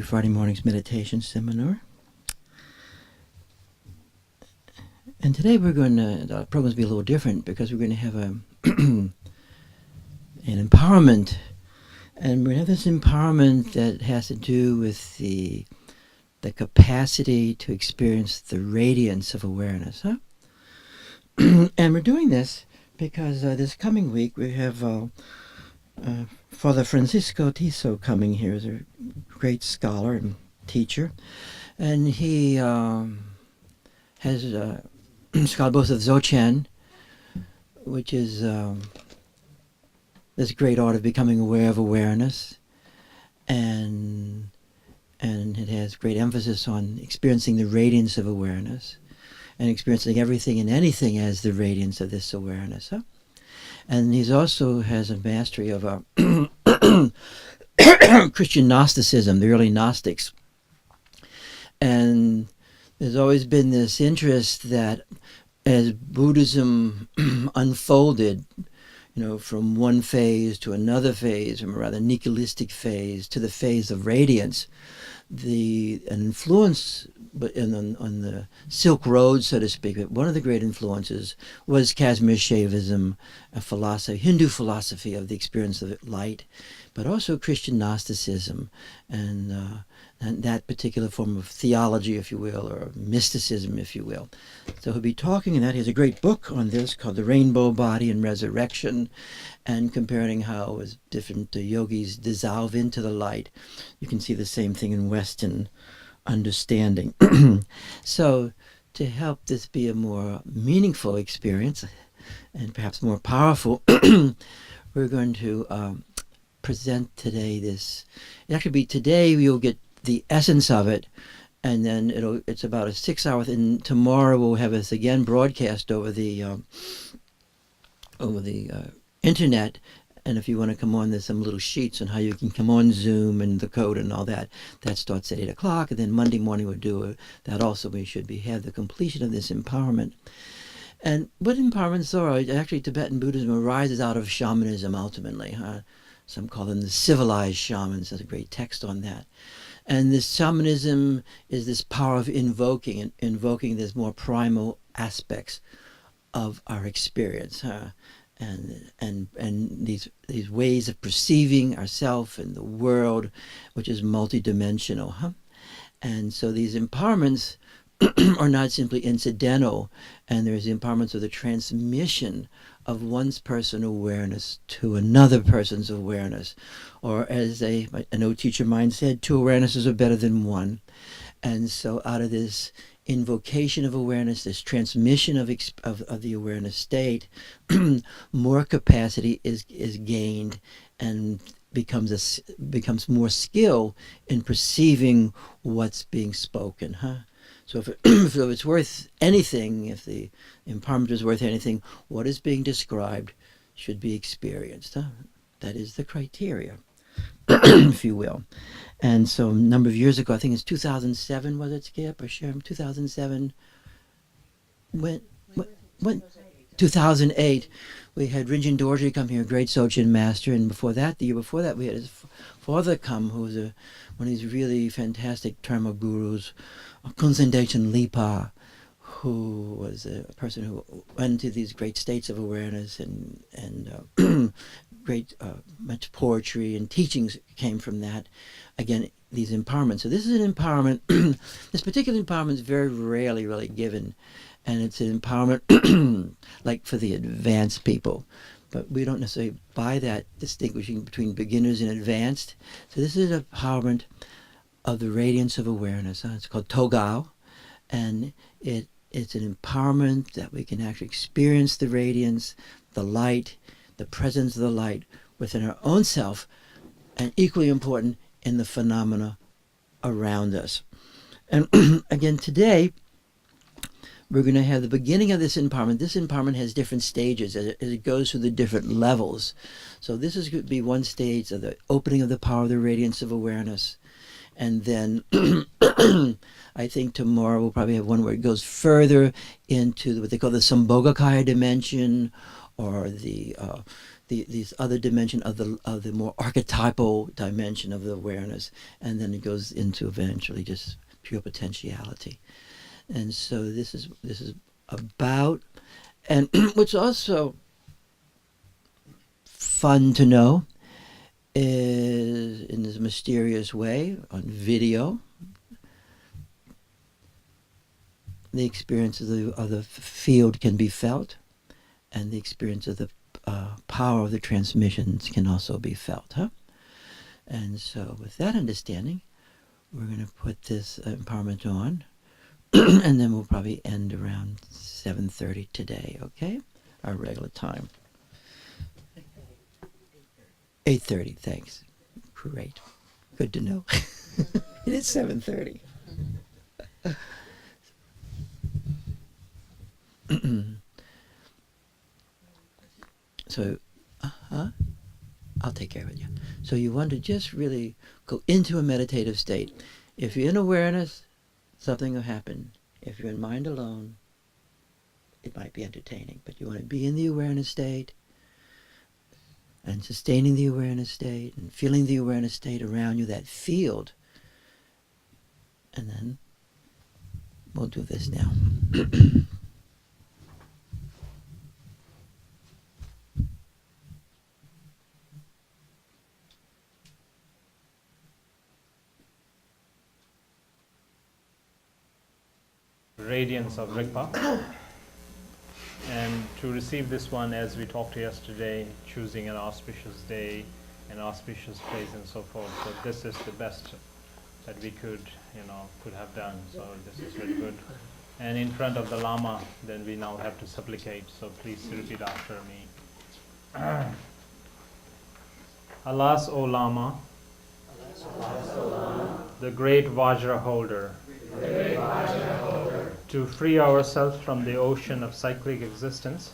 Friday morning's meditation seminar. And today we're going to, the program's be a little different because we're going to have and empowerment. And we have this empowerment that has to do with the capacity to experience the radiance of awareness. Huh? And we're doing this because this coming week we have Father Francisco Tiso coming here as a great scholar and teacher. And he has scholar both of Dzogchen, which is this great art of becoming aware of awareness, and it has great emphasis on experiencing the radiance of awareness and experiencing everything and anything as the radiance of this awareness. Huh? And he also has a mastery of Christian Gnosticism, the early Gnostics. And there's always been this interest that as Buddhism unfolded, from one phase to another phase, from a rather nihilistic phase to the phase of radiance, an influence on the Silk Road, so to speak, one of the great influences was Kashmir Shaivism, a philosophy, Hindu philosophy of the experience of light, but also Christian Gnosticism and that particular form of theology, if you will, or mysticism, if you will. So he'll be talking, and that he has a great book on this called The Rainbow Body and Resurrection, and comparing how as different yogis dissolve into the light, you can see the same thing in Western understanding. So to help this be a more meaningful experience and perhaps more powerful, we're going to present today this. Actually, be today you'll get the essence of it, and then it's about a 6 hour. And tomorrow we'll have this again broadcast over the internet. And if you want to come on, there's some little sheets on how you can come on Zoom and the code and all that. That starts at 8 o'clock, and then Monday morning we'll do that also. We should have the completion of this empowerment. And what empowerments are, actually Tibetan Buddhism arises out of shamanism ultimately. Some call them the civilized shamans. There's a great text on that. And this shamanism is this power of invoking these more primal aspects of our experience, and these ways of perceiving ourselves and the world, which is multidimensional. And so these empowerments are not simply incidental, and there's the empowerments of the transmission of one's personal awareness to another person's awareness. Or as an old teacher of mine said, 2 awarenesses are better than 1. And so out of this invocation of awareness, this transmission of the awareness state, more capacity is gained and becomes more skill in perceiving what's being spoken. So if it's worth anything, if the empowerment is worth anything, what is being described should be experienced. That is the criteria, if you will. And so a number of years ago, I think it's 2007, was it, Skip or Sharon? 2007, when 2008, we had Rinjin Dorji come here, a great Dzogchen master, and the year before that, we had his father come, who was one of these really fantastic Dharma gurus, Kunzen Dechen Lipa, who was a person who went into these great states of awareness and great much poetry and teachings came from that. Again, these empowerments. So this is an empowerment. This particular empowerment is very rarely really given, and it's an empowerment like for the advanced people. But we don't necessarily buy that distinguishing between beginners and advanced. So this is an empowerment of the radiance of awareness. It's called Togao, and it's an empowerment that we can actually experience the radiance, the light, the presence of the light within our own self, and equally important in the phenomena around us. And again, today, we're going to have the beginning of this empowerment. This empowerment has different stages as it goes through the different levels. So this is going to be one stage of the opening of the power of the radiance of awareness. And then I think tomorrow we'll probably have one where it goes further into what they call the Sambhogakaya dimension, or these other dimension of the more archetypal dimension of the awareness, and then it goes into eventually just pure potentiality. And so this is about, and what's also fun to know is, in this mysterious way, on video, the experience of the field can be felt, and the experience of the power of the transmissions can also be felt. And so with that understanding, we're going to put this empowerment on, and then we'll probably end around 7:30 today, okay? Our regular time. 8:30, thanks. Great. Good to know. It is 7:30. So, I'll take care of it, yeah. So you want to just really go into a meditative state. If you're in awareness, something will happen. If you're in mind alone, it might be entertaining, but you want to be in the awareness state and sustaining the awareness state and feeling the awareness state around you, that field. And then we'll do this now. Radiance of Rigpa. And to receive this one, as we talked yesterday, choosing an auspicious day, an auspicious place, and so forth. So this is the best that we could have done. So this is very good. And in front of the Lama, then we now have to supplicate. So please repeat after me. Alas, O Lama, the great Vajra holder, to free ourselves from the ocean of cyclic existence,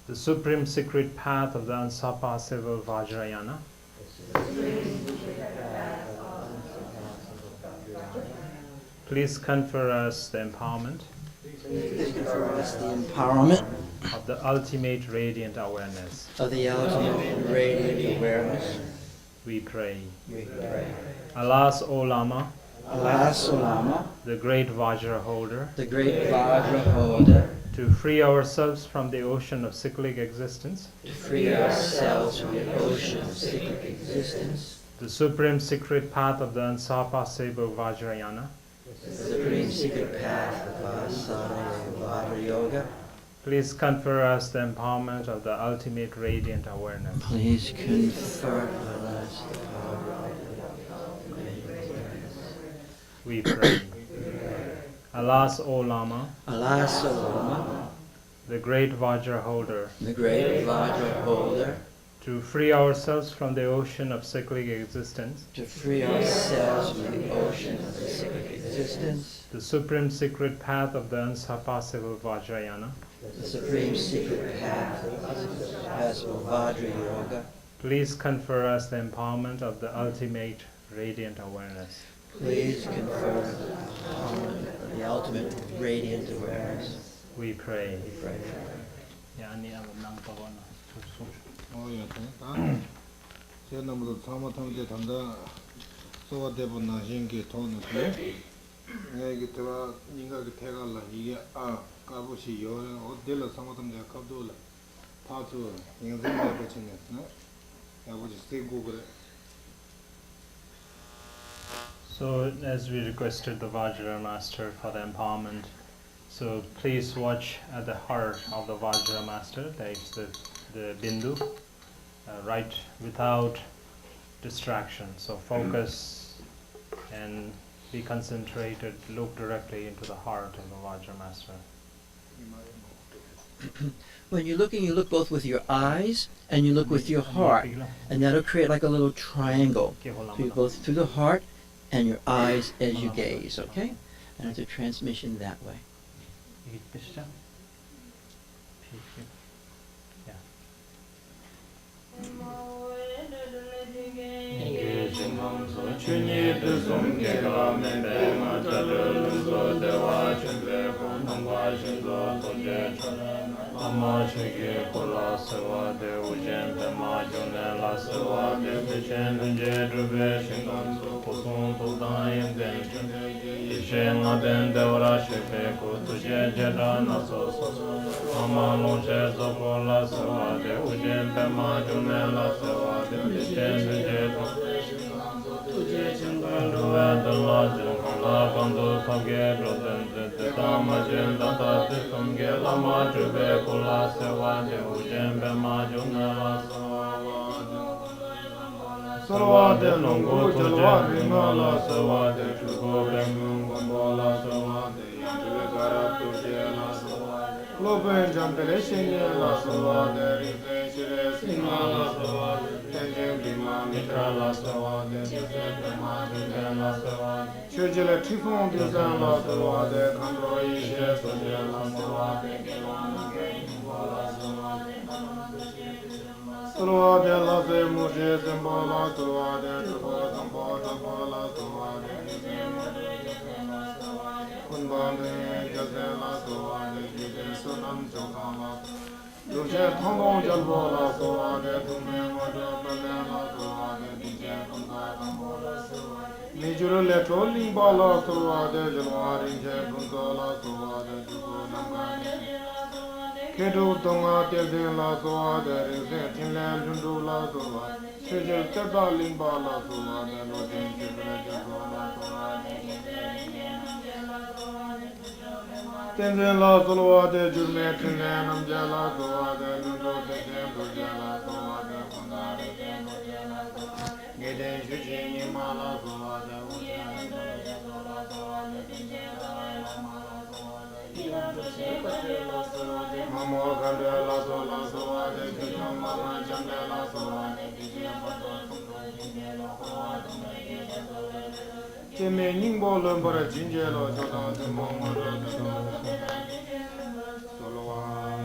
the supreme secret path of the unsurpassable Vajrayana, please confer us the empowerment of the ultimate radiant awareness. We pray. Alas, O Lama, the great Vajra holder, to free ourselves from the ocean of cyclic existence, the supreme secret path of the unsurpassable Vajrayana, please confer us the empowerment of the ultimate radiant awareness. Please confer on us the power. We pray. Alas, O Lama, the great Vajra holder, to free ourselves from the ocean of cyclic existence, the supreme secret path of the unsurpassable Vajrayana, please confer us the empowerment of the ultimate radiant awareness. Please confer the ultimate radiant awareness. We pray. So, as we requested the Vajra Master for the empowerment, so please watch at the heart of the Vajra Master, that is the Bindu, right without distraction. So focus and be concentrated, look directly into the heart of the Vajra Master. When you're looking, you look both with your eyes and you look with your heart, and that'll create like a little triangle. So you go through the heart and your eyes as you gaze, okay? And it's a transmission that way. Amashike Kula Savade Ujen Pemajune La Savade Tishen Dunje Drube Shingansu Kusun Tudayin Denchen Tishen Aden Devra Shipe Kutuje Jeda Nasoso Amalunche Zokola Savade Ujen Pemajune La Savade Tishen Dunje Drube Duwe Dala Jungla Kandu Page Broden Dama Jen Data Tisunge Lama Drube Kula Savade Ujen Pemajune La Savade Lungu Tujen Rimala Savade Chuko Bengung Gombola Savade Yandre Garab Tuje La Savade Loben Jambele Shinye La Savade Rinze Shire Sima La Savade Tenjen Lima Mitra La Savade Tuje Pemajune La Savade Shujile Tifon Duzan La Savade Kandro Ishe Tuje La Savade La Savade Salvade la se muje sembala salvade tuko sambo tapala salvade kunbande jase la salvade jide sunam chokala duje thongong jalbo la salvade tume mojo pele la salvade dije kunga sambo la salvade nijuro le trolling bala salvade jalwari je kunga la salvade tuko namgane Kedu Tonga Tezin La Soa, there is a Tinland Jundu La Soa, Sejal Tata Limba La Soa, the Lodin Chivraja La Soa, Tenzin La Soa, the Jume Tinland Amjala Soa, the Lundo Tempo Jala Soa, the Kundari Tempo Jala Soa, Geden Shuji Mala Soa, the Ujala Soa, the Tinjala Mala Soa, Mamo Gandela Sola Soa, the Jujam Mama Chandela Soa, the Vijay Timmy Nimbo Lumbra Jingelo, Jodan, the Momo, Soloan,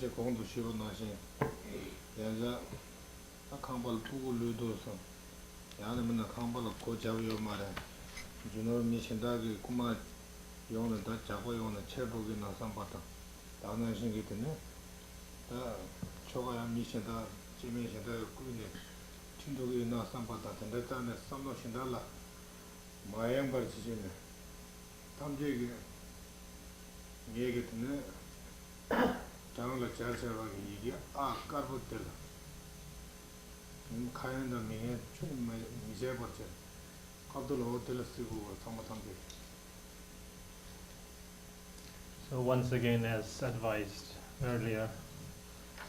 제 공도 쉬고 나신 야자 아칸발 부고 르도서 야는 칸발 고자요 말에 주노 미신다기 구마 용은 다 자고 용은 체복이 나선 바다 다는 신기 때문에 다 초가야 미신다 지미신다 꾸니 친도기 나선 바다 된다는 삼도 신달라 마양발 지지네 담제기 얘기 때문에 장을 잘 세워가기 이게 까르보텔 카연다 미에 좀 미제 버체 갑돌 호텔 쓰고 상마탐데. So once again, as advised earlier,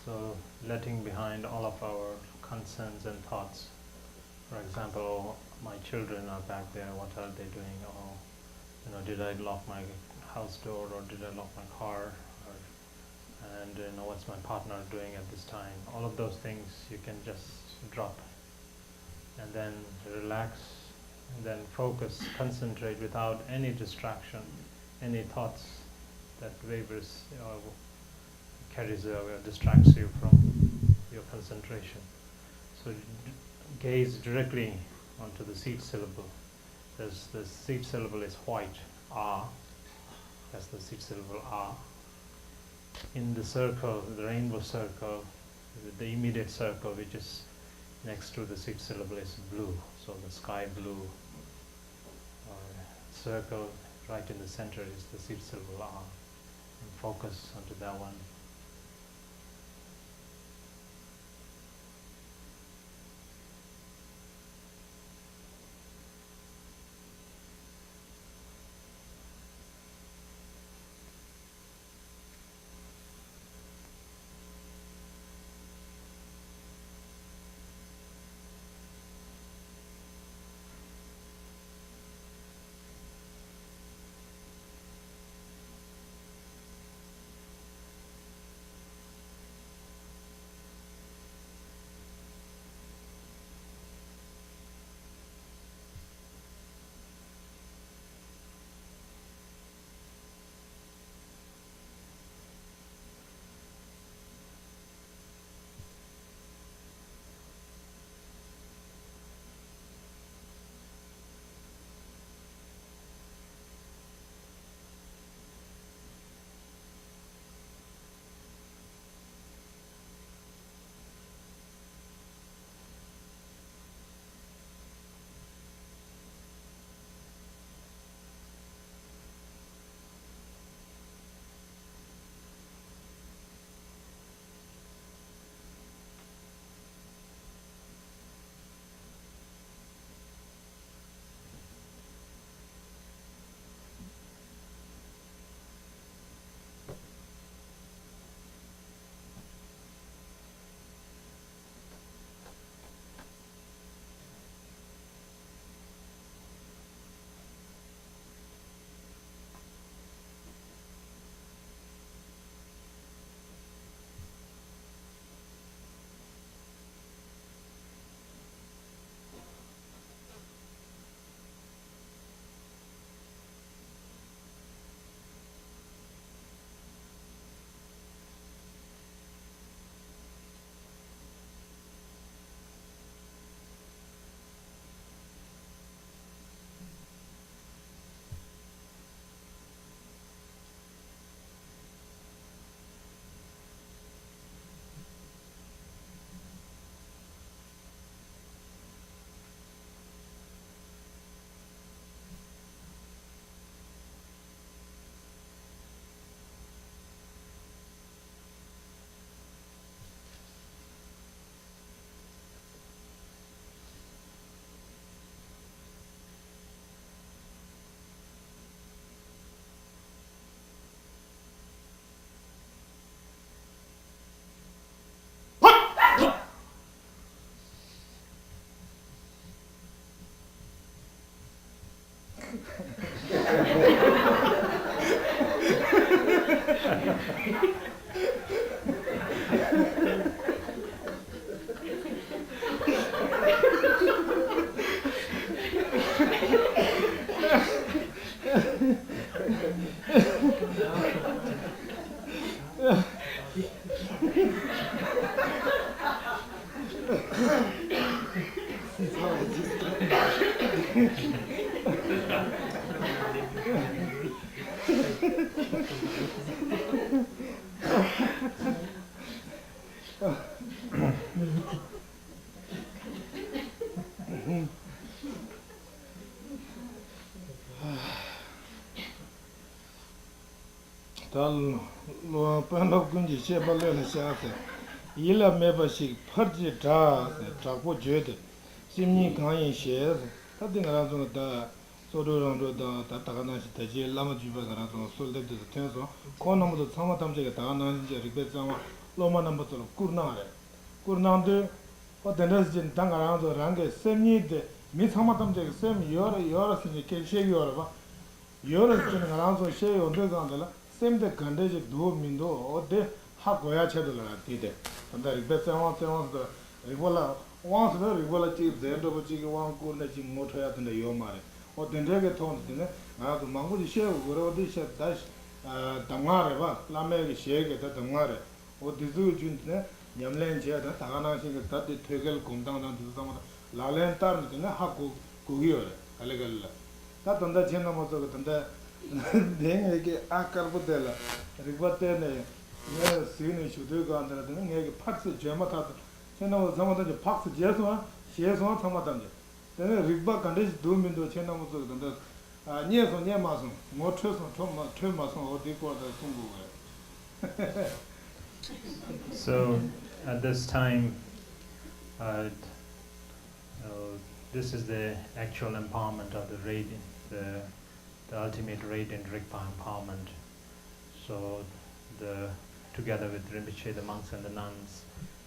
so letting behind all of our concerns and thoughts. For example, my children are back there, what are they doing? Or, did I lock my house door, or did I lock my car? And what's my partner doing at this time? All of those things you can just drop and then relax and then focus, concentrate without any distraction, any thoughts that wavers or carries away or distracts you from your concentration. So gaze directly onto the seed syllable. The seed syllable is white, ah. That's the seed syllable ah. In the circle, the rainbow circle, the immediate circle which is next to the seed syllable is blue. So the sky blue circle right in the center is the seed syllable ah. And focus onto that one. Tal lo panlo kunji sheba le shaate ila meba shi pharji ta ta ko jede simni kan she ta dinga zo da so do ro da ta ga na shi ta je lama ju ba ga zo so le de tenso ko na mo do sama tam je ga ta na je ri be zama lo ma na mo to kurna re kurna de ko de na jin tang ga zo rang ge semni de mi sama tam je sem yor si ke she yor ba yor jin ga zo she yo de ga la semde 간데지 도 민도 어데 하고야 쳐들라 디데 근데 리베스 왕도 리볼라 왕도 리볼라 치 젠도 버치 왕고네 치 모토야 된다 요마레 어 된데게 통드네 아도 망고지 셰고 그러디 셰 다시 당마레 봐 라메게 셰게 다 당마레 어 디즈 준네 냠렌 제다 다가나시게 다디 퇴겔 공당당 두상마 라렌 따르네 하고 고기요레 알레갈라 다 돈다 젠나 모토 돈다 내게 아까부터라 리버테네 내 시니 슈드가 안다는 내게 팍스 제마타 채나고 상마다 팍스 제소와 시에소와 상마다데 내가 리버 간데스 도민도 채나고서 근데 아 니에서 니마서 뭐 쳐서 좀 어디 거다 송고가 So at this time, this is the actual empowerment of the radiant, the ultimate radiant Rigpa empowerment. So together with Rinpoche, the monks and the nuns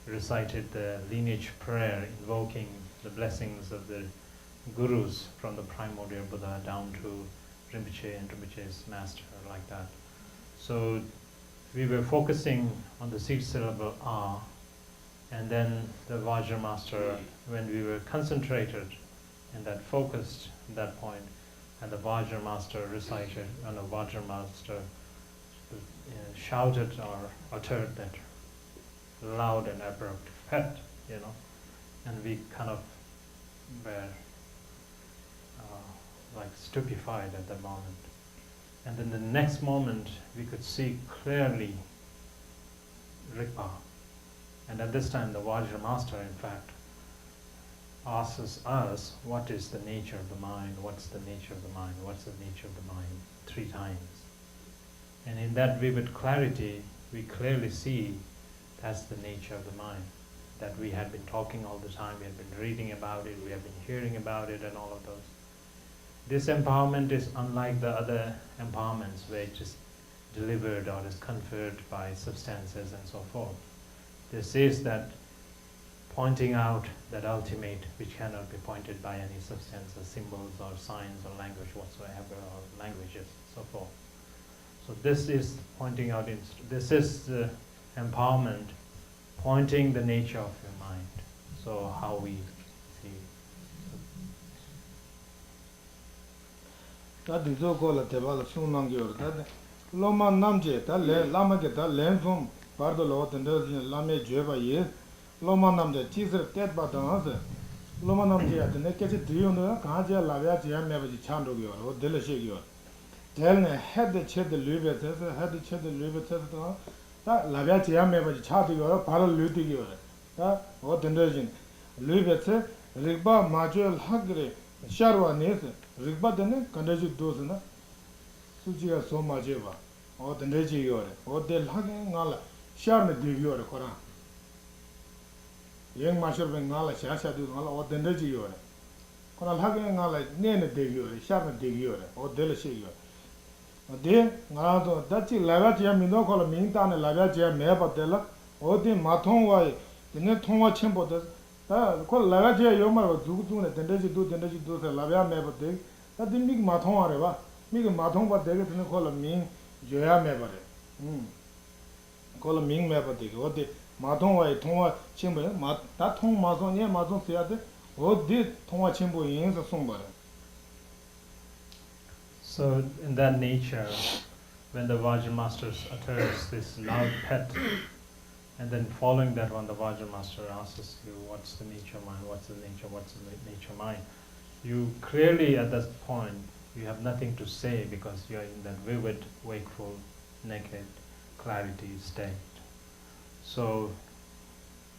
recited the lineage prayer invoking the blessings of the gurus from the primordial Buddha down to Rinpoche and Rinpoche's master, like that. So we were focusing on the seed syllable A, and then the Vajra master, when we were concentrated and that focused at that point, and the Vajra master recited, and the Vajra master shouted or uttered that loud and abrupt pet, and we kind of were like stupefied at that moment. And then the next moment we could see clearly Rigpa. And at this time the Vajra master, in fact, asks us, what is the nature of the mind, what's the nature of the mind, what's the nature of the mind, 3 times. And in that vivid clarity, we clearly see that's the nature of the mind, that we had been talking all the time, we had been reading about it, we have been hearing about it and all of those. This empowerment is unlike the other empowerments where it is delivered or is conferred by substances and so forth. This is that pointing out that ultimate which cannot be pointed by any substance or symbols or signs or language whatsoever, or languages, so forth. So this is pointing out, this is the empowerment, pointing the nature of your mind. So how we see. That is so called a table sunangyor. That Loma Namje, that Lamake, that Lenfum, Pardolo, and those in Lame Jeva ye, Loma Namje, Cheeser, Ted Batanza, Loma Namje, the naked Diona, Kaja, Lavia, Never Chando, or Delashigio. Tell me, had the ched the Lubet, had the ched the Lubet, that Lavia, Never Chatigo, Paralutigio, that what the Nurgin. Lubet, Rigba, Major, Hagre, Sharwa Nathan. Rigba dene kandaji dosana sujiya soma jeva o dendeji yore o del hage ngala shar me devi yore koran yeng mashar be ngala shasha du ngala o dendeji yore koran hage ngala nene devi yore shar me devi yore o del she yore de ngala do dachi laga ya mindo kola minta ne laga ya me patela o de mathong wa dene thongwa chembo de 다 콜 라가지야 요마로 두구두네 덴데지 두세 라비아 메버데 다 딘믹 마통아레 봐 미그 마통바 되게 되는 콜 민 줘야 메버레 콜 민 메버데 어디 마통와의 통화 친구 마다 통 마송에 마송 써야 돼 어디 통화 친구 인서 송바레. So in that nature, when the Vajra master utters this loud pet, and then following that one, the Vajra master asks you, what's the nature of mind, what's the nature of mind? you clearly at that point, you have nothing to say because you are in that vivid, wakeful, naked, clarity state. So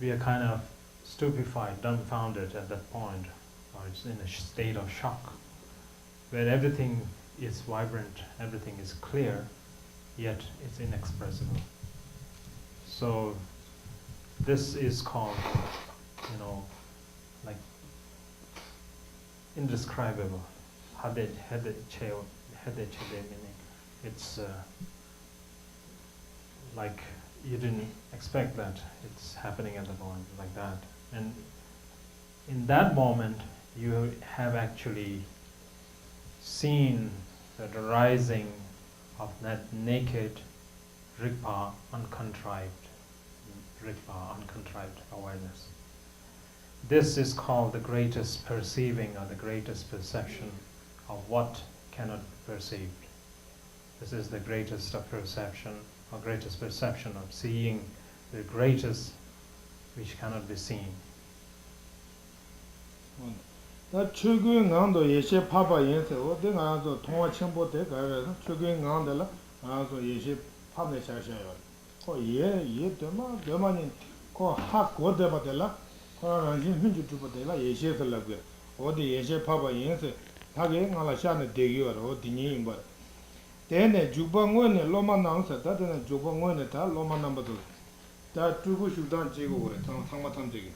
we are kind of stupefied, dumbfounded at that point, or it's in a state of shock, where everything is vibrant, everything is clear, yet it's inexpressible. So this is called, like indescribable. Meaning it's like you didn't expect that it's happening at the moment like that. And in that moment, you have actually seen the rising of that naked Rigpa, uncontrived awareness. This is called the greatest perceiving or the greatest perception of what cannot be perceived. This is the greatest of perception, or greatest perception of seeing the greatest which cannot be seen. 다 최근 강도 예시 파파 연세 어디 가서 통화 첨부 때 가서 최근 강도라 가서 예시 파내 샤샤요. 거예 되마니 거 학고 되바들라 거라는 hinju 주부들라 예시들라고 어디 예시 파파 연세 하게 나라 샤네 되기요 어디니 임바 대내 주방원에 로만나서 다들 주방원에 다 로만남버도 다 두고 수단 제고 그래 상마탐 되기.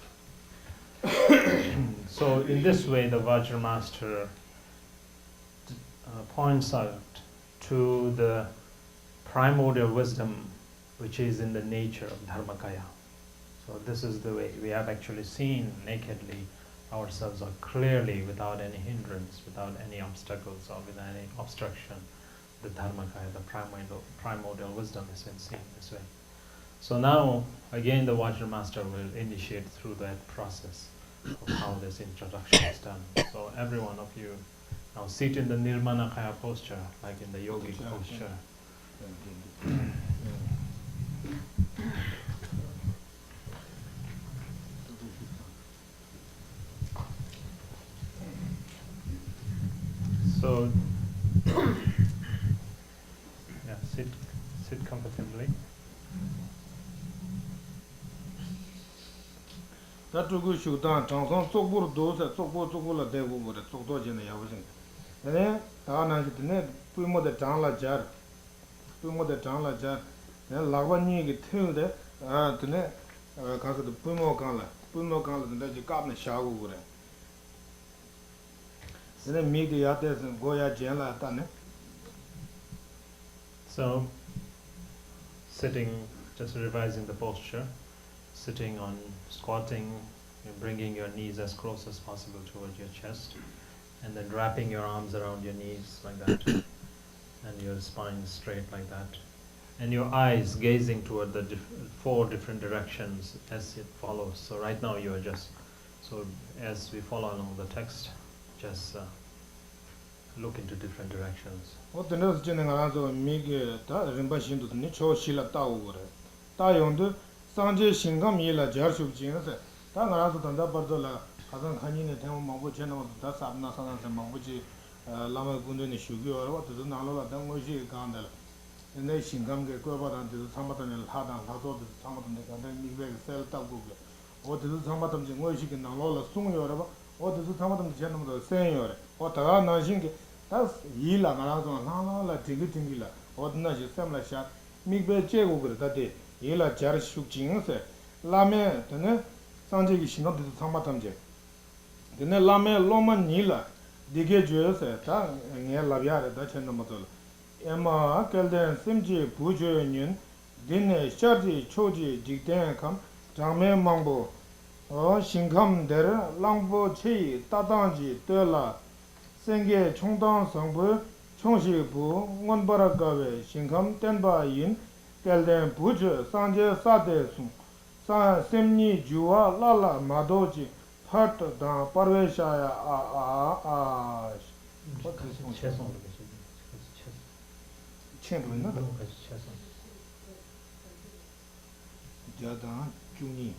So in this way the Vajramaster points out to the primordial wisdom which is in the nature of Dharmakaya. So this is the way we have actually seen nakedly ourselves, or clearly without any hindrance, without any obstacles or without any obstruction. The Dharmakaya, the primordial wisdom is seen this way. So now, again, the Vajramaster will initiate through that process of how this introduction is done. So every one of you now sit in the Nirmanakaya posture, like in the yogic posture. So, yeah, sit comfortably. 다투고 쇼단 장성 쪽부로 도서 쪽부라 대고 그래 쪽도지는 야부신 네 다나지네 뿌모데 장라자 네 라바니기 틀데 드네 가서도 뿌모 간라 근데 갑네 샤고 그래 네 미디 야데스 고야 젠라 따네. So, sitting, just revising the posture, sitting on squatting, you're bringing your knees as close as possible towards your chest, and then wrapping your arms around your knees like that, and your spine straight like that, and your eyes gazing toward the four different directions as it follows. So right now you are just, so as we follow along the text, just look into different directions. 어떤에서 진행하라서 미게 다 림바신도 니 초실라 따오 그래 따용도 상제 신감 일라 자르슈지는서 다 나라서 단다 버들라 가장 간이네 대모 망고 제노 다 사브나 사나서 망고지 라마 군도니 슈기어로 어떤 나로라 당고시 간달 내 신감게 거바단데 상마단을 하단 하소도 상마단데 간데 미베 셀 따고 어디서 상마단지 뭐시게 나로라 숭요라 어디서 상마단지 제노도 세요래 어다가 나신게 다 일라 나라서 나나라 팅기팅기라 어디나지 샘라샤 미베 제고 그래 다데 일라 자르슈징세 라메 드네 상제기 신호도 상마탐제 드네 라메 로만닐라 디게 주여세 다 녜라비아레 다 첸노모도 에마 켈덴 심지 부조연인 디네 샤지 초지 직대감 장메 망보 신감데르 랑보 치 따당지 떠라 생계 총당 성부 총시부 원바라가베 신감 땐바인 켈덴 부조 상제 사데수 사 셈니 주와 라라 마도지 파트다 파르베샤야 아 첸부나 자다 중이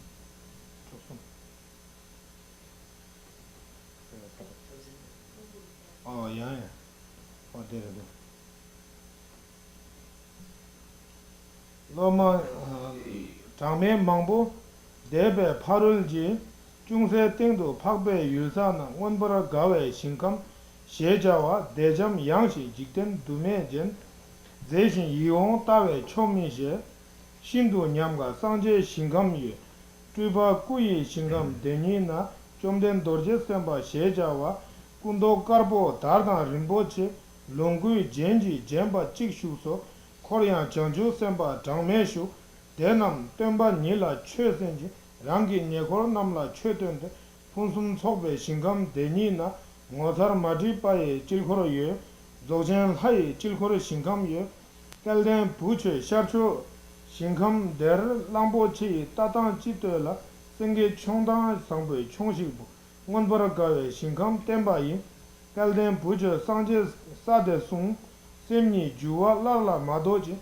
yeah. Oh, there. Loma Tangme Mangbo, Debe Parulji, Jungse Tingdo Pakbe Yulsana, Wanbara Gawe Shinkam, Shejawa, Dejam Yangshi, Jikten Dume Jen, Zeshin Yong Tawe Chomishe, Shindu Nyamga Sanje Shinkam Yu, Tuba Kuyi Shinkam Denina, Chomden Dorje Semba Shejawa, Kundo Karbo Dardan Rinpoche, Longui Jenji Jemba Chikshuso, Korean Changju Semba Dangmeshu, Denam Temba Nila Chösenji, Rangi Nyekor Namla Chötende, Punsum Sokbe Shingam Denina, Ngozar Madipaye Chilkoro Ye, Dzogchen Hai Chilkoro Shingam Ye, Kelden Puche Sharcho Shingam Der Lambo Chi Tatang Chitola, Senge Chongdang Sangbe Chongshibu, Ngonbara Gawe Shingam Temba Ye, Kelden Puche Sanje Sade Sung, Semni Juwa Lala Madoji,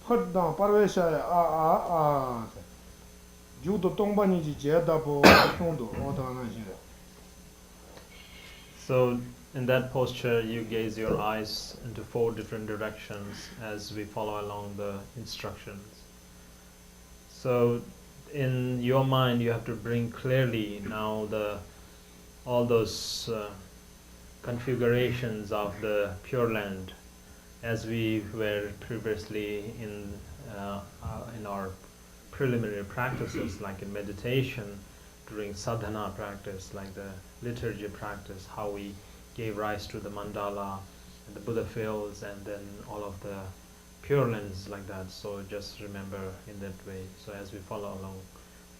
Putdan Parveshaya Judo Tongbaniji Jedabo Tondo, So in that posture, you gaze your eyes into 4 different directions as we follow along the instructions. So in your mind, you have to bring clearly now all those configurations of the Pure Land, as we were previously in our preliminary practices, like in meditation, during sadhana practice, like the liturgy practice, how we gave rise to the mandala and the Buddha fields, and then all of the Pure Lands like that. So just remember in that way. So as we follow along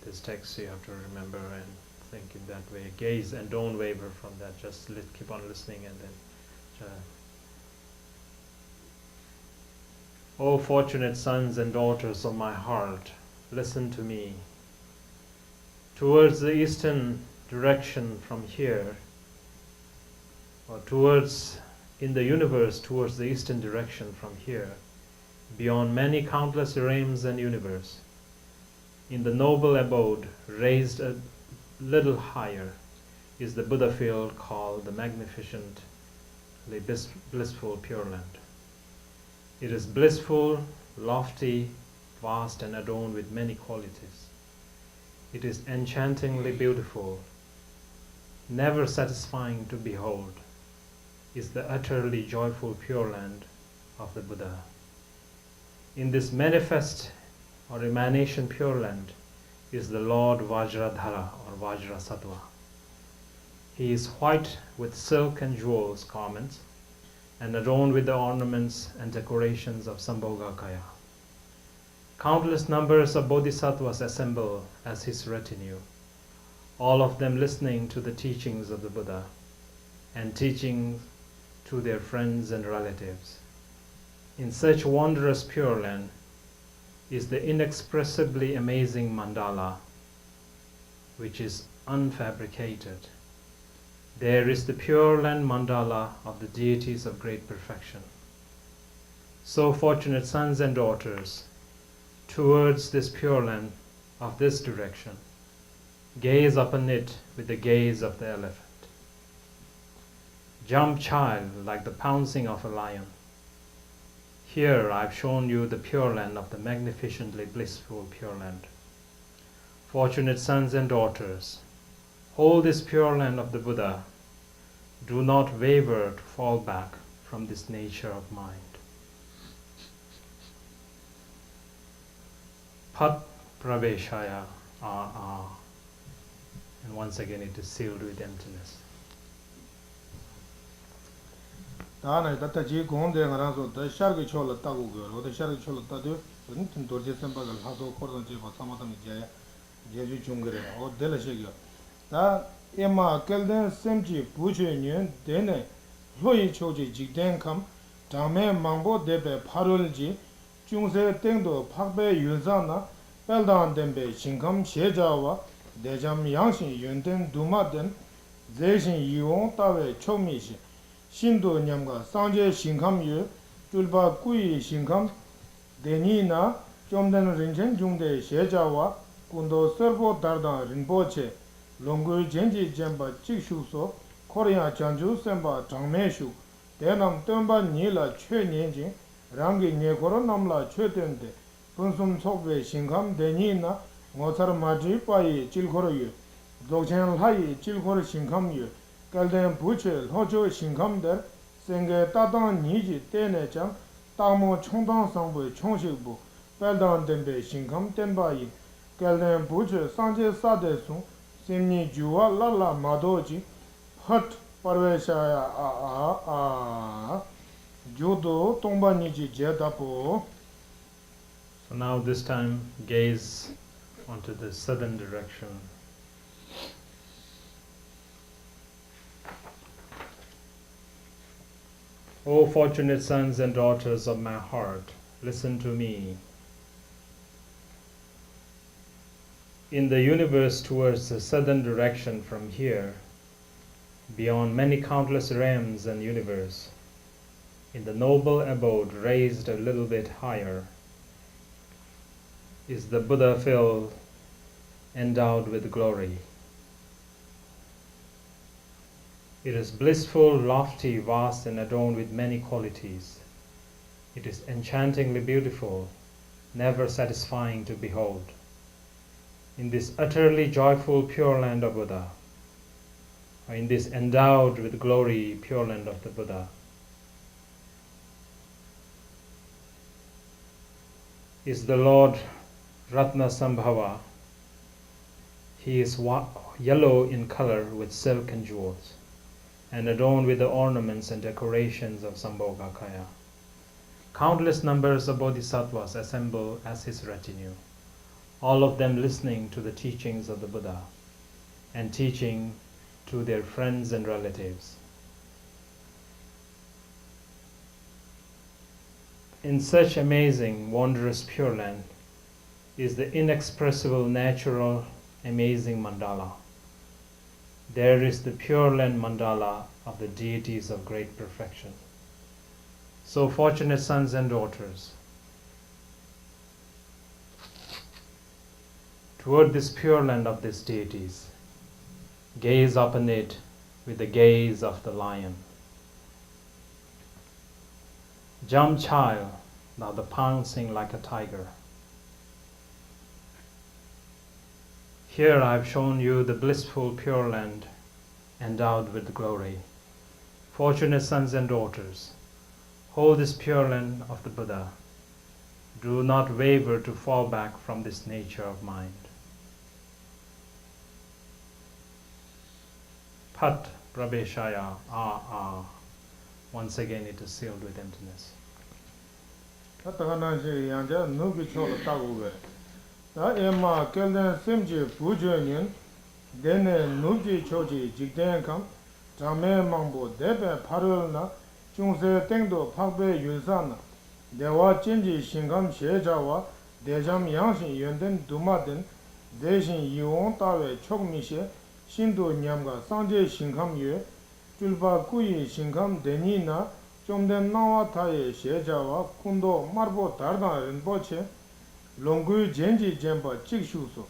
this text, you have to remember and think in that way. Gaze and don't waver from that. Just keep on listening and then. O fortunate sons and daughters of my heart, listen to me. Towards the eastern direction from here, or in the universe towards the eastern direction from here, beyond many countless realms and universe, in the noble abode raised a little higher, is the Buddha field called the magnificently blissful Pure Land. It is blissful, lofty, vast, and adorned with many qualities. It is enchantingly beautiful, never satisfying to behold, is the utterly joyful Pure Land of the Buddha. In this manifest or emanation Pure Land is the Lord Vajradhara or Vajrasattva. He is white with silk and jewels garments, and adorned with the ornaments and decorations of Sambhogakaya. Countless numbers of bodhisattvas assemble as his retinue, all of them listening to the teachings of the Buddha and teaching to their friends and relatives. In such wondrous Pure Land is the inexpressibly amazing mandala, which is unfabricated. There is the Pure Land mandala of the deities of great perfection. So fortunate sons and daughters, towards this Pure Land of this direction, gaze upon it with the gaze of the elephant. Jump, child, like the pouncing of a lion. Here I've shown you the Pure Land of the magnificently blissful Pure Land. Fortunate sons and daughters, hold this Pure Land of the Buddha. Do not waver to fall back from this nature of mind. Pat praveshaya and once again it is sealed with emptiness. 다네 다타지 공대 가라서 더 샤르게 촐라 따고 그 어디 샤르게 촐라 따도 좀 도르제 선바가 하도 코르던 제바 사마당 이제 제주 중그래 어 될셔겨 다 에마 켈든 셈지 부체년 되네 로이 초지 직된감 다음에 망보 대배 8월지 중세 땡도 박배 윤사나 벨단 덴베 신감 shejawa 대잠 양신 윤된 두마된 제신 이용 따외 초미시 신도 냠과 상제 신감유 줄바 꾸이 신감 데니나 좀되는 rinchen 중대 shejawa 군도 설보 달다 rinpoche 롱구 젠지 젠바 직슈소 Korean Chanju Semba Changmeshu, Denam Tumba Nila Chue Ninjin, Rangi Nekoro Namla Chue Tente, Punsum Sokwe Shinkam Denina, Motar Maji Pai Chilkoro Yu, Dzogchen Hai Chilkoro Shinkam Yu, Kalden Buche Hojo Shinkam Der, Senge Tatang Niji Tene Chang, Tamo Chongdang Sangwe Chongshikbu, Peldan Dembe Shinkam Tenba Yi, Kalden Buche Sanje Sade Sung, Simni Juwa Lala Madoji, Hut Parveshaya Judo Tomba Niji Jetapo. So now this time gaze onto the southern direction. O fortunate sons and daughters of my heart, listen to me. In the universe towards the southern direction from here, beyond many countless realms and universe, in the noble abode raised a little bit higher, is the Buddha filled, endowed with glory. It is blissful, lofty, vast, and adorned with many qualities. It is enchantingly beautiful, never satisfying to behold. In this utterly joyful pure land of Buddha, or in this endowed with glory pure land of the Buddha, is the Lord Ratna Sambhava. He is yellow in color with silk and jewels, and adorned with the ornaments and decorations of Sambhogakaya. Countless numbers of bodhisattvas assemble as his retinue, all of them listening to the teachings of the Buddha and teaching to their friends and relatives. In such amazing, wondrous Pure Land is the inexpressible, natural, amazing mandala. There is the Pure Land mandala of the deities of great perfection. So fortunate sons and daughters, toward this Pure Land of these deities, gaze upon it with the gaze of the lion. Jump, child, thou the pouncing like a tiger. Here I have shown you the blissful Pure Land endowed with glory. Fortunate sons and daughters, hold this Pure Land of the Buddha. Do not waver to fall back from this nature of mind. Pat Prabheshaya Once again it is sealed with emptiness. Tataganaji Yanja Nubi Chola Taguve. Da Emma Kelden Simji Pujonin, Dene Nubi Choji Jigdenkam, Jame Mambo, Debe Parulna, Chungse Tengdo Pakbe Yulsana, Dewa Chinji Shingam Shejawa, Dejam Yangshin Yunden Dumaden, Deshin Yuon Tawe Chokmishe, Shindu Nyamga Sanje Shingam Yu, Julpa Kuyi Shingam Denina, Chomden Nawa Taye Shejawa, Kundo Marbo Tardan Rinpoche, Longui Genji Jemba Chikshuso,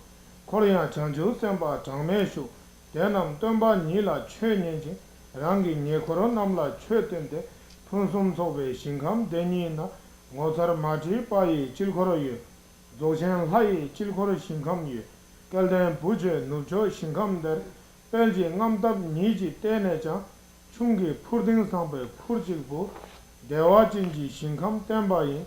Korean Chanju Semba Changmeshu, Denam Tumba Nila Chue Ninjin, Rangi Nekoro Namla Chue Tente, Punsum Sobe Shingam Denina, Motar Maji Pai Chilkoro Yu, Dzogchen Hai Chilkoro Shingam Yu, Kalden Buche Nucho Shingam Der, Pelji Ngamdab Niji Tenecha, Chungi Purding Sambe Purjikbu, Dewa Jinji Shingam Tembayin,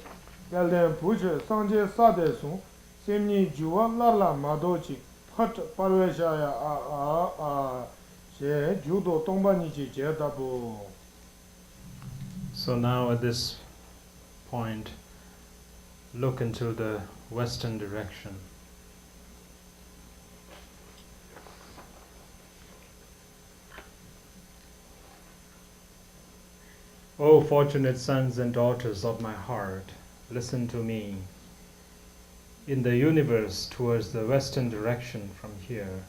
Kalden Buche Sanje Sadesung, Semni Juwa Lala Madochi, Pat Parveshaya She Judo Tomba Niji Jetabu. So now at this point, look into the western direction. O fortunate sons and daughters of my heart, listen to me. In the universe towards the western direction from here,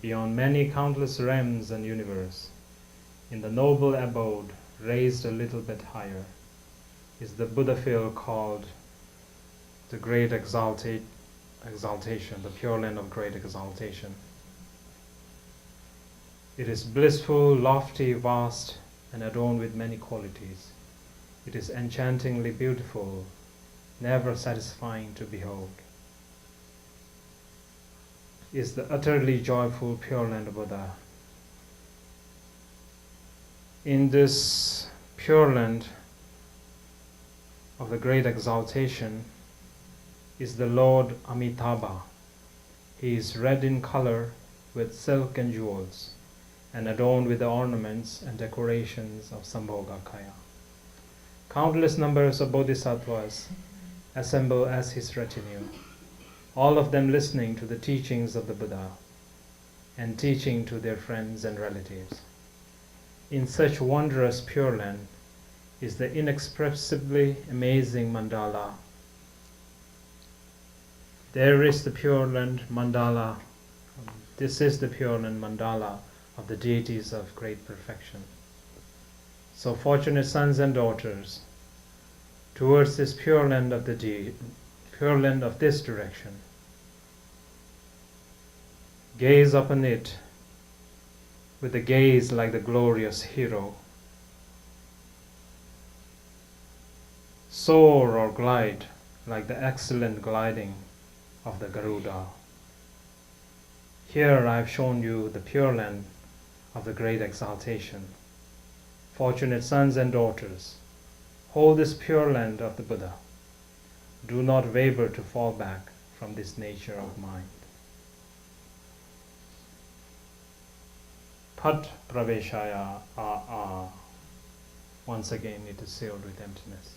beyond many countless realms and universe, in the noble abode raised a little bit higher, is the Buddha field called the Great Exaltation, the Pure Land of Great Exaltation. It is blissful, lofty, vast, and adorned with many qualities. It is enchantingly beautiful, never satisfying to behold. Is the utterly joyful Pure Land Buddha. In this Pure Land of the great exaltation is the Lord Amitabha. He is red in color with silk and jewels, and adorned with the ornaments and decorations of Sambhogakaya. Countless numbers of bodhisattvas assemble as his retinue, all of them listening to the teachings of the Buddha and teaching to their friends and relatives. In such wondrous Pure Land is the inexpressibly amazing mandala. There is the Pure Land mandala. This is the Pure Land mandala of the deities of great perfection. So fortunate sons and daughters, towards this Pure Land of the Pure Land of this direction, gaze upon it with a gaze like the glorious hero. Soar or glide like the excellent gliding of the Garuda. Here I have shown you the Pure Land of the great exaltation. Fortunate sons and daughters, hold this Pure Land of the Buddha. Do not waver to fall back from this nature of mind. Pat praveshaya a. Once again it is sealed with emptiness.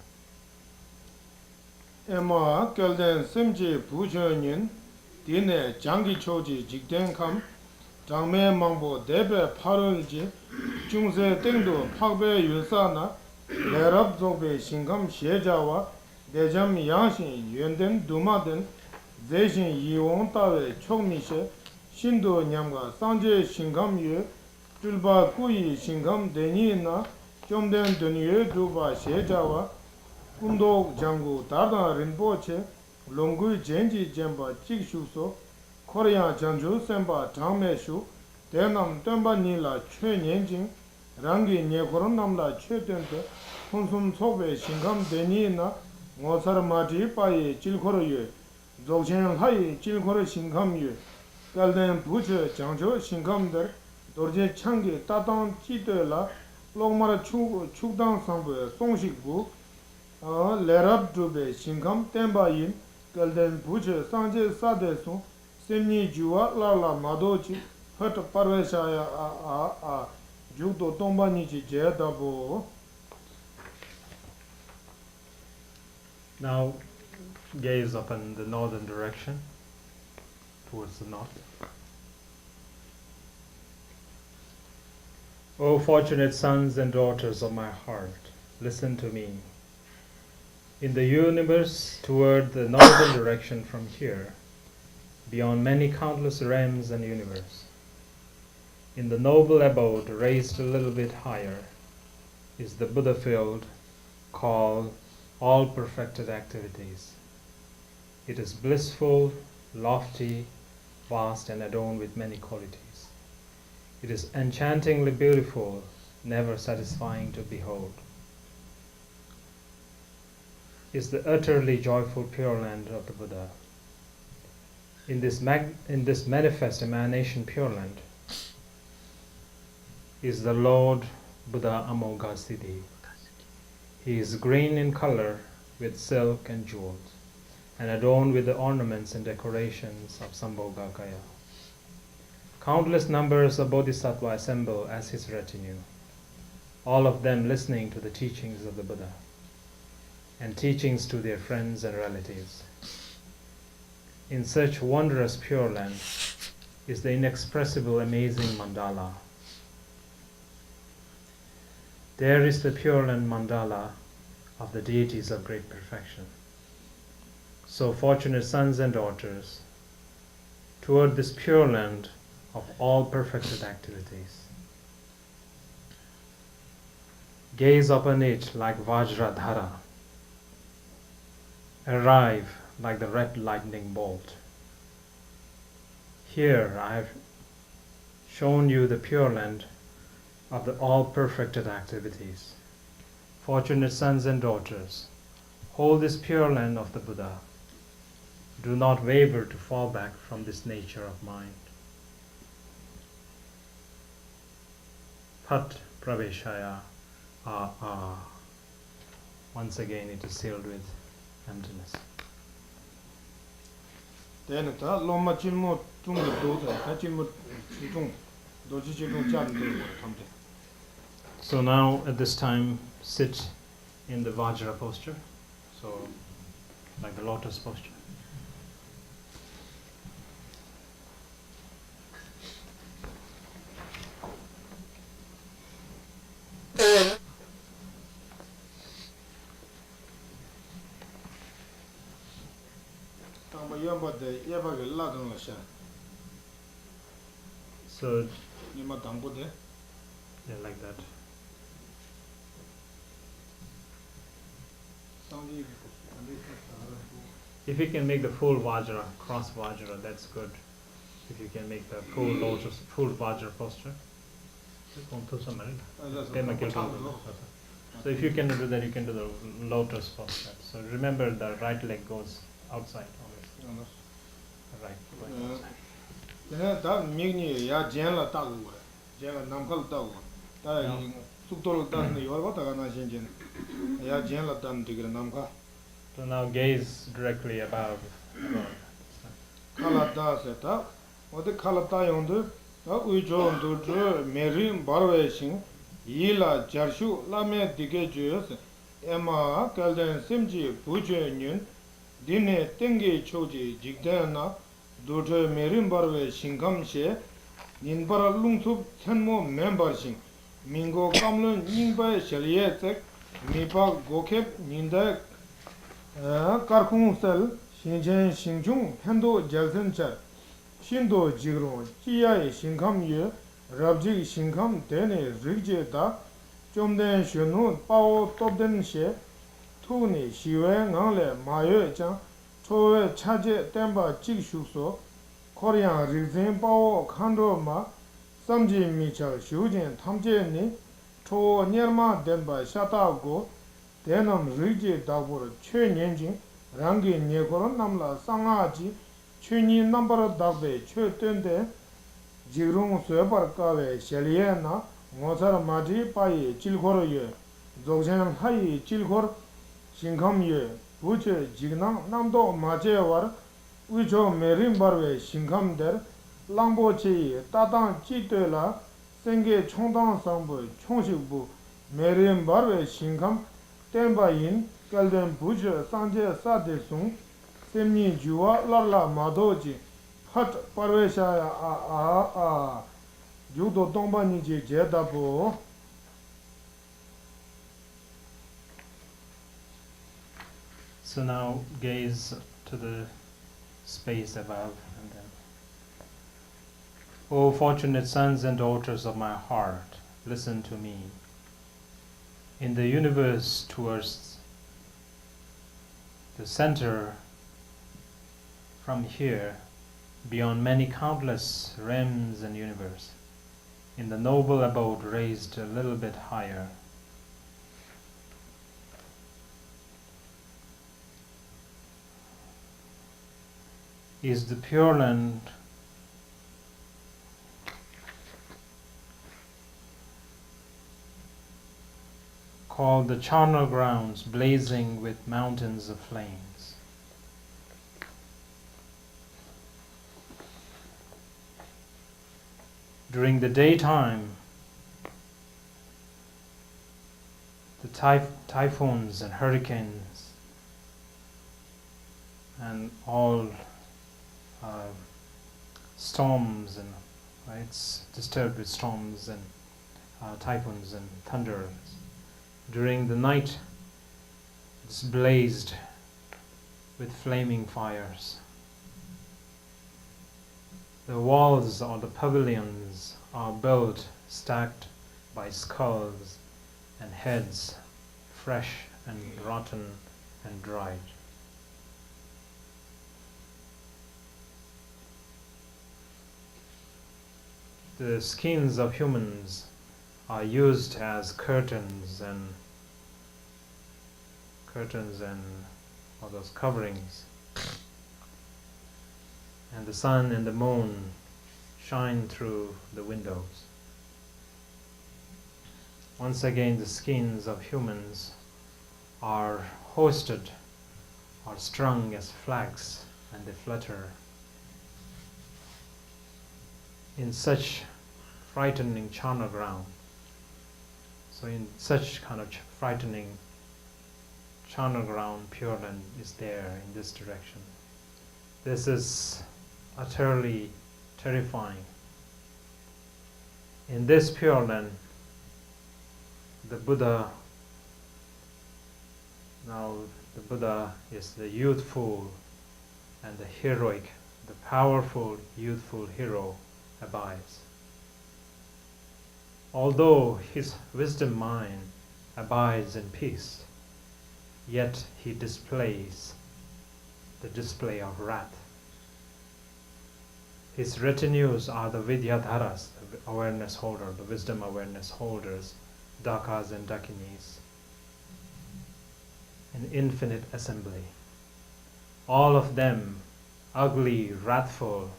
Emma Kelden Simji Pujonin, Dine Jangi Choji Jigden Kam, Jangme Mambo Debe Parolji, Jungse Tengdo Pakbe Yusana, Lerab Zobe Shingam Shejawa, Dejam Yangshin Yunden Dumaden, Zeshin Yiwon Tawe Chokmishe, Shindo Nyamga Sanje Shingam Yu, Tulba Kui Shingam Denina, Jomden Dunye Duba Shejawa, Undo Jangu Darda Rinpoche, Longui Genji Jemba Chikshuso, Korean Janju Semba Tangmeshu, Denam Temba Nila Chue Nyenjing, Rangi Nyekoron Namla Chue Tente, Hunsum Sobe Shingam Denina, Ngosar Mati Paye Chilkoroye, Dzogchen Hai Chilkoro Shingam Yu, Galden Buche Janjo Shingam Der, Dorje Changi Tatang Chitela, Longmara Chukdang Sambu, Songshikbu, Lerab Dube Shingam Temba Yin, Galden Buche Sanje Sadesu, Semni Jua Lala Madochi, Hut Parveshaya a Judo Tomba Nichi Jedabo. Now gaze upon the northern direction, towards the north. O fortunate sons and daughters of my heart, listen to me. In the universe, toward the northern direction from here, beyond many countless realms and universe, in the noble abode raised a little bit higher, is the Buddha field called all perfected activities. It is blissful, lofty, vast, and adorned with many qualities. It is enchantingly beautiful, never satisfying to behold. Is the utterly joyful Pure Land of the Buddha. In this manifest emanation Pure Land is the Lord Buddha Amoghasiddhi. He is green in color with silk and jewels, and adorned with the ornaments and decorations of Sambhogakaya. Countless numbers of bodhisattvas assemble as his retinue, all of them listening to the teachings of the Buddha and teachings to their friends and relatives. In such wondrous Pure Land is the inexpressible amazing mandala. There is the Pure Land mandala of the deities of great perfection. So fortunate sons and daughters, toward this Pure Land of all perfected activities, gaze upon it like Vajradhara, arrive like the red lightning bolt. Here I have shown you the Pure Land of the all perfected activities. Fortunate sons and daughters, hold this Pure Land of the Buddha. Do not waver to fall back from this nature of mind. Phat praveshaya Once again it is sealed with emptiness. Then ta loma chinmo chung de do ta chinmo chung do chi chung chan de tamte. So now at this time sit in the Vajra posture, so like the lotus posture. Tamba yamba de yeba ge la dong la sha. So Ni ma dambo de. yeah, like that. Sangdi If you can make the full Vajra, cross Vajra, that's good. If you can make the full lotus, full Vajra posture. So if you can do that, you can do the lotus posture. So remember the right leg goes outside always. Right. Going outside. then da migni ya jen la ta go. Jen la nam kal ta go. Ta suk tol ta ne yor ba ta ga na shin jen. Ya jen la tan tigre nam ka. So now gaze directly above. Kala ta se ta. Ode kala ta yong de. Ta ui jo ndo jo merin barwe shin. Yila jarshu la me dige jo se. Ema kalden simji bujwe nyun. Dine tengi choji jigden na. Dojo merin barwe shingam she. Ninbara lungsup chenmo member shin. Mingo kamlun ningba shaliye tsek. Mipa gokep ninda karkung sel. Shinchen shingchung pendo jalsen char. Shindo jigron jiyaye shingam ye. Rabjig shingam dene rigje da. Chomden shunun pao topden she. Tuni shiwe ngangle mayo chang. Chowe chaje tenpa chik shukso. Korean rizin pao khandro ma. Samji michal shujin tamje ni. Chowo nyerma denpa shata go. Denam rigje dabur che nyenjin. Rangi nyekoro namla sangaji. Che nyi nambara dabbe che tende. Jigrung suebar kawe sheliye na. Ngosar maji paye chilkoro ye. Dzogchen hayi chilkor shingam ye. Buche jignang namdo maje war. Ujo merin barwe shingam der. Langbo che tatang chite la. Senge chongdang sangbo chongshikbu. Merin barwe shingam tenpa yin. Kalden buche sanje sade sung. Semni juwa larla madoji. Phat parveshaya Judo tongpa nije jedapo. So now gaze to the space above and then. O fortunate sons and daughters of my heart, listen to me. In the universe towards the center, from here, beyond many countless realms and universe, in the noble abode raised a little bit higher, is the Pure Land called the charnel grounds, blazing with mountains of flames. During the daytime, the typhoons and hurricanes and all storms, and it's disturbed with storms and typhoons and thunder. During the night, it's blazed with flaming fires. The walls or the pavilions are built stacked by skulls and heads, fresh and rotten and dried. the skins of humans are used as curtains and all those coverings, and the sun and the moon shine through the windows. Once again, the skins of humans are hoisted or strung as flags, and they flutter in such frightening charnel ground. So in such kind of frightening charnel ground, Pure Land is there in this direction. This is utterly terrifying. In this Pure Land, the Buddha is the youthful and the heroic, the powerful youthful hero abides. Although his wisdom mind abides in peace, yet he displays the display of wrath. His retinues are the Vidyadharas, the awareness holder, the wisdom awareness holders, Dakas and Dakinis, an infinite assembly. All of them ugly, wrathful,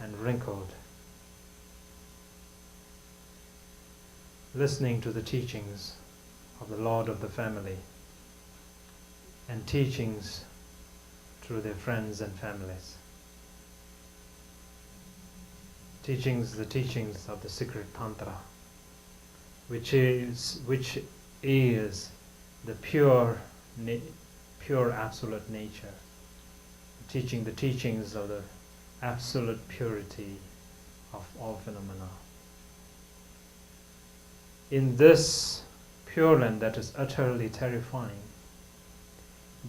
and wrinkled, listening to the teachings of the Lord of the family and teachings through their friends and families. The teachings of the secret Tantra, which is the pure absolute nature, the teachings of the absolute purity of all phenomena. In this Pure Land that is utterly terrifying,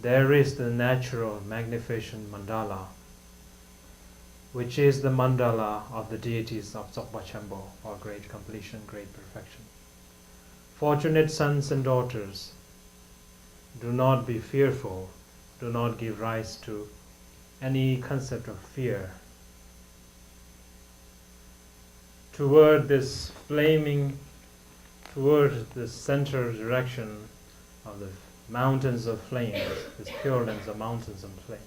there is the natural magnificent mandala, which is the mandala of the deities of Dzogchen, or great completion, great perfection. Fortunate sons and daughters, do not be fearful, do not give rise to any concept of fear. Toward the center direction of the mountains of flames, this Pure Lands of mountains and flames,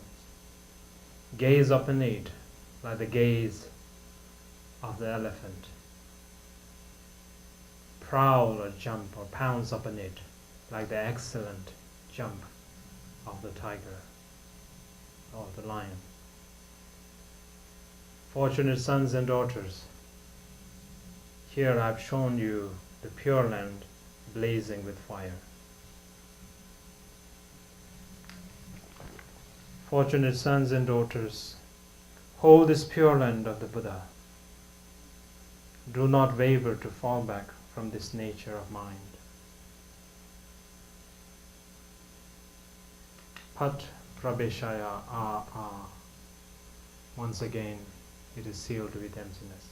gaze upon it like the gaze of the elephant. Prowl or jump or pounce upon it like the excellent jump of the tiger or the lion. Fortunate sons and daughters, here I've shown you the Pure Land blazing with fire. Fortunate sons and daughters, hold this Pure Land of the Buddha. Do not waver to fall back from this nature of mind. Pat Prabeshaya once again it is sealed with emptiness.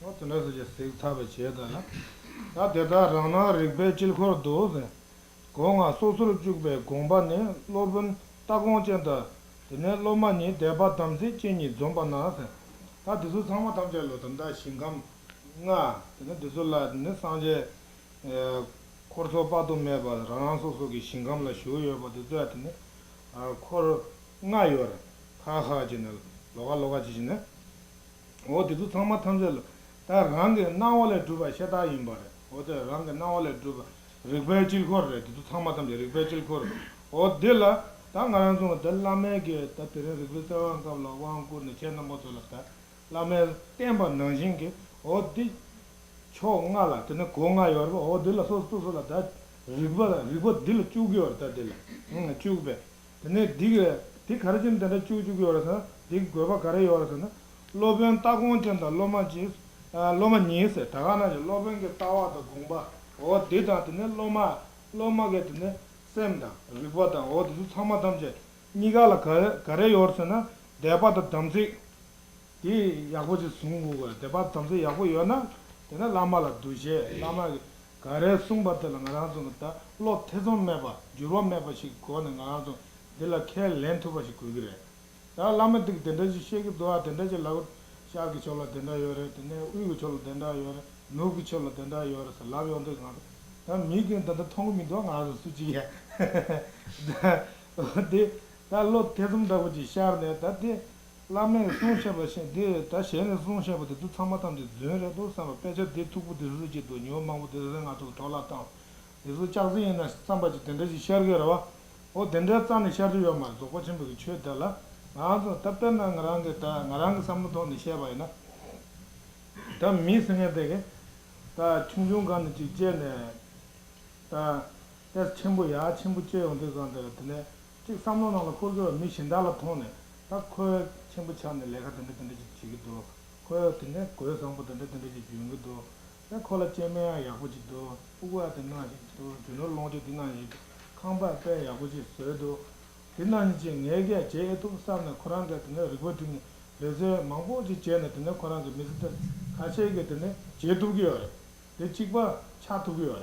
What another just say Tabacheda? That the Rana Rigbechil Cordoze, Gonga Social Jugbe, Gombane, Loban, Tagonchenda, the Net Lomani, Deba Tamzi, Chini, Zombanasa. That is some Tamjelo, and that Shingam Na, the Zula, Nesanje, Corso Pado Meba, Ranasoki, Shingam La Shuyo, but the Zatine, Cor Nayor, Haha General, Loga Jine. Oh, the Tama Tamjelo. Rang Nawale Duba Sheta Imbare, or the Rang Nawale Duba, Ribechil Corre, to Tamatam, the Ribechil Corre, or Dilla, Tangaranzo, the Lamege, that the Ribita and Gabla, one good Chena Motolaka, Lamel, Temba Nanjinke, or the Chongala, the Konga, or Dilla Sostola, that River Dilla Chugor, that Dilla, Chugbe, the next digger, Dick Harjin, the Chugor, Dick Gova Karayor, Loban Tagonchanda, Loma Jis. Loma Nis, Tagana, Loban get Tawa the Gumba, or did that in Loma get in Semda, Rivota, or the Samatamjet, Nigala Kare Yorsana, Deba the Tamsi, the Yagoji Sungu, Deba Tamsi Yagoyana, then a Lama Duje, Lama Kare Sumba Telangarazunata, Lot Tezon Meba, Jurom Meba she gone and Arazo, de la Kel Lentuba she could. Lama the Shake do out and there's a loud 샤기 촐라 된다 요래 되네 우유 촐라 된다 요래 노기 촐라 된다 요래 라비 온데 다 미긴 다 통미도 가서 수지야 데 달로 대tum다고지 샤르네 다데 라메 송샤버신 데 다시에 송샤버도 두 참마탄데 저래도 삼아 빼저 데 투부도 루지도 뇨망부도 랑아도 돌아다 그래서 짜증이나 삼바지 된다지 샤르게라와 된다 짠이 샤르요 말도 고침부기 최달라 아도 답변나 나랑게 다 나랑 삼도 니셔바이나 다 미승에 되게 다 충중간 직제네 다 첨부야 첨부죄 온데서 한데 즉 삼노나로 거기 미신달라 통네 딱그 첨부차네 내가 된데 지기도 그 된데 그 성부도 된데 지기도 나 콜라 제메야 야고지도 우고야 된나 또 주노 롱지 din나지 康바 빼 야고지 서도 din나지 내게 제도 삼는 코란 같은 거 리포팅 그래서 망보지 제네 되는 코란 그 미스터 같이 얘기 되네 제도기요 내 직바 차도기요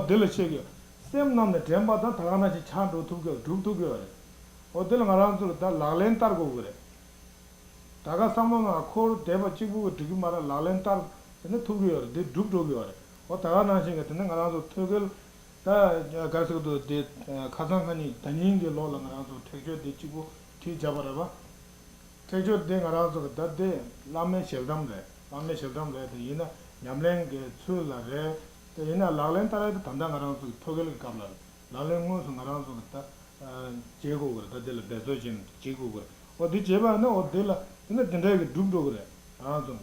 들으시게 쌤 남네 덴바다 다가나지 차도 두기요 어들 가라서 다 라렌 따르고 그래 다가 상노나 코 대바 찍고 되게 말아 라렌 따르 근데 두기요 데 두기요 다가나신 같은 가라서 토글 다 가서도 데 가상하니 다니게 로라 가라서 퇴저 데 찍고 뒤 잡아라 퇴저 데 가라서 다데 라메 셀담래 이나 냠랭 게 출라래 이나 라렌 따라도 담당 가라서 토글 감라 라렌 무슨 가라서 다 제고 그래 다들 배도진 제고 그래 어디 제바는 어디라 근데 된다게 둠도 그래 좀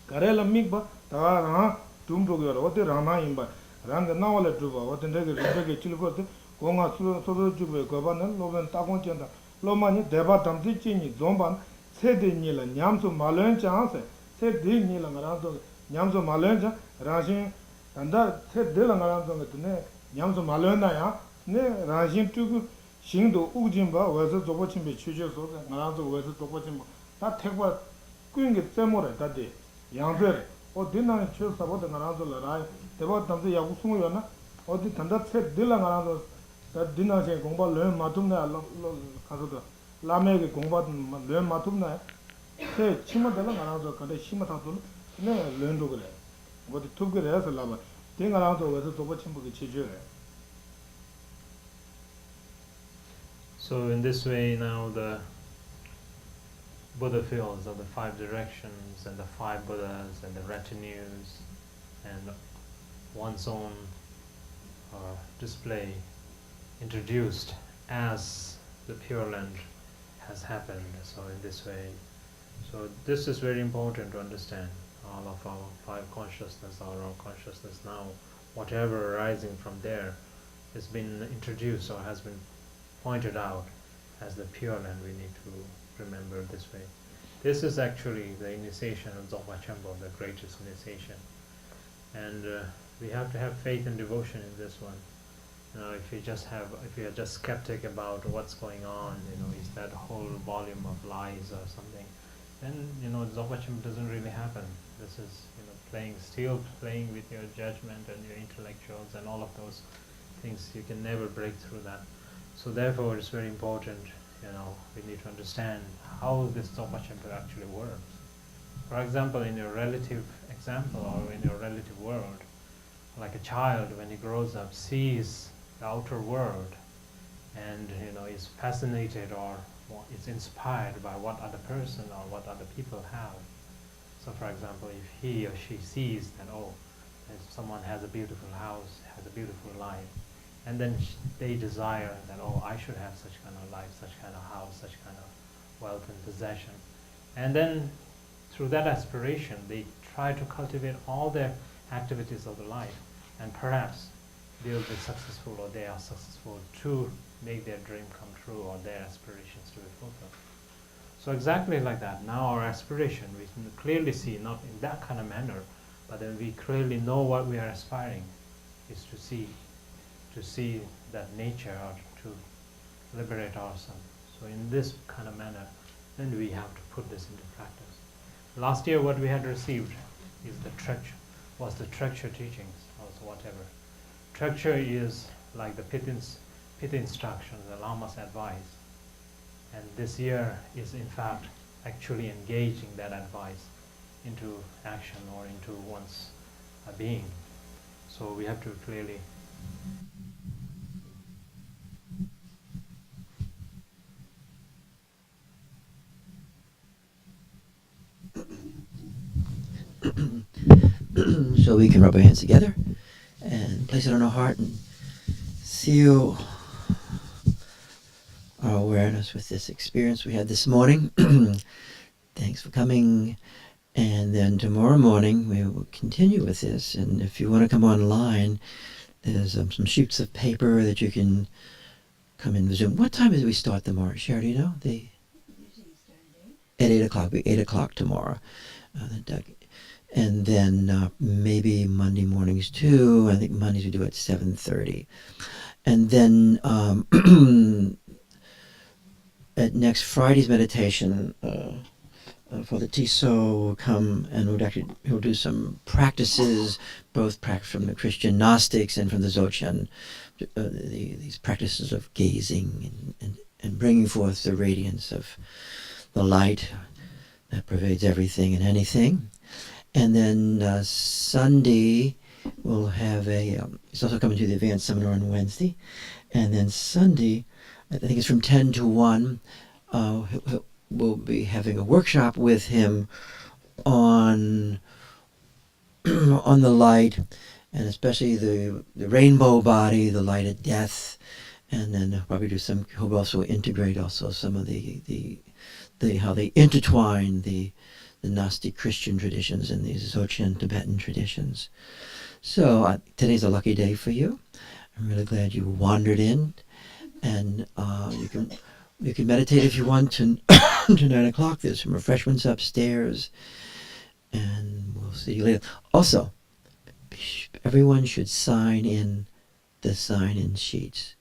가래라 믹바 다나 둠도 그래 어디 라나 임바 랑가 나올래 두바 어딘데게 리베게 칠거든 공아 소소 주베 거반은 로벤 따공쩐다 로마니 대바 담지 찌니 좀반 세데니라 냠소 말런 장세 세데니라 가라도 냠소 말런 장 라신 단다 세데라 가라도 같네 냠소 말런나야 네 라신 투구 신도 우진바 와서 조보침비 취재소 나라도 와서 조보침 다 택과 꾸인게 때문에 다디 양들 어디나 취사보다 나라도 라이 대바 담도 야구 숨으려나 어디 단다 책 들라 나라도 다 디나세 공부 련 마tum나 가서도 라메게 공부는 련 마tum나 그 치마들라 나라도 근데 심마타도 네 련도 그래 어디 투그래서 라마 땡가라도 와서 조보침비 취재. So in this way now the Buddha fields of the 5 directions and the 5 Buddhas and the retinues and one's own display introduced as the Pure Land has happened. So in this way, so this is very important to understand. All of our 5 consciousness, our own consciousness now, whatever arising from there has been introduced or has been pointed out as the Pure Land. We need to remember this way. This is actually the initiation of Dzogchen, the greatest initiation. And we have to have faith and devotion in this one. If you are just skeptic about what's going on, is that whole volume of lies or something, then Dzogchen doesn't really happen. This is still playing with your judgment and your intellectuals and all of those things. You can never break through that. So therefore it's very important, we need to understand how this Dzogchen actually works. For example, in your relative example or in your relative world, like a child when he grows up sees the outer world and is fascinated or is inspired by what other person or what other people have. So for example, if he or she sees that, if someone has a beautiful house, has a beautiful life, and then they desire that, I should have such kind of life, such kind of house, such kind of wealth and possession. And then through that aspiration, they try to cultivate all their activities of the life, and perhaps they'll be successful or they are successful to make their dream come true or their aspirations to be fulfilled. So exactly like that, now our aspiration, we can clearly see, not in that kind of manner, but then we clearly know what we are aspiring is to see that nature or to liberate ourselves. So in this kind of manner, then we have to put this into practice. Last year what we had received is the Treksha teachings, or whatever. Treksha is like the Pith instruction, the Lama's advice. And this year is in fact actually engaging that advice into action or into one's being. So we have to clearly So we can rub our hands together and place it on our heart and seal our awareness with this experience we had this morning. Thanks for coming. And then tomorrow morning we will continue with this. And if you want to come online, there's some sheets of paper that you can come in Zoom. What time do we start tomorrow? Sherry, do you know? At 8 o'clock. 8 o'clock tomorrow. And then maybe Monday mornings too. I think Mondays we do at 7:30. And then at next Friday's meditation, Father Tiso will come and he'll do some practices, both from the Christian Gnostics and from the Dzogchen, these practices of gazing and bringing forth the radiance of the light that pervades everything and anything. And then Sunday we'll have he's also coming to the advanced seminar on Wednesday. And then Sunday, I think it's from 10 to 1, we'll be having a workshop with him on on the light, and especially the rainbow body, the light of death. And then he'll also integrate also some of the how they intertwine the Gnostic Christian traditions and these Dzogchen Tibetan traditions. So today's a lucky day for you. I'm really glad you wandered in, and you can meditate if you want to 9 o'clock. There's some refreshments upstairs, and we'll see you later. Also, everyone should sign in the sign-in sheets.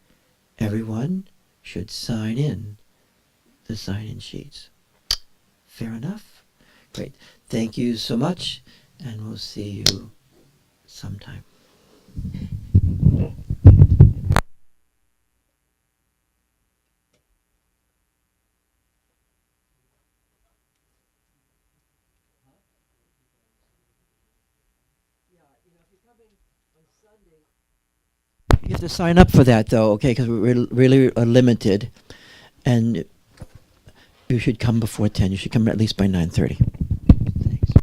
Everyone should sign in the sign-in sheets. Fair enough? Great. Thank you so much, and we'll see you sometime. You have to sign up for that, though, okay? Because we're really limited, and you should come before 10. You should come at least by 9:30. Thanks.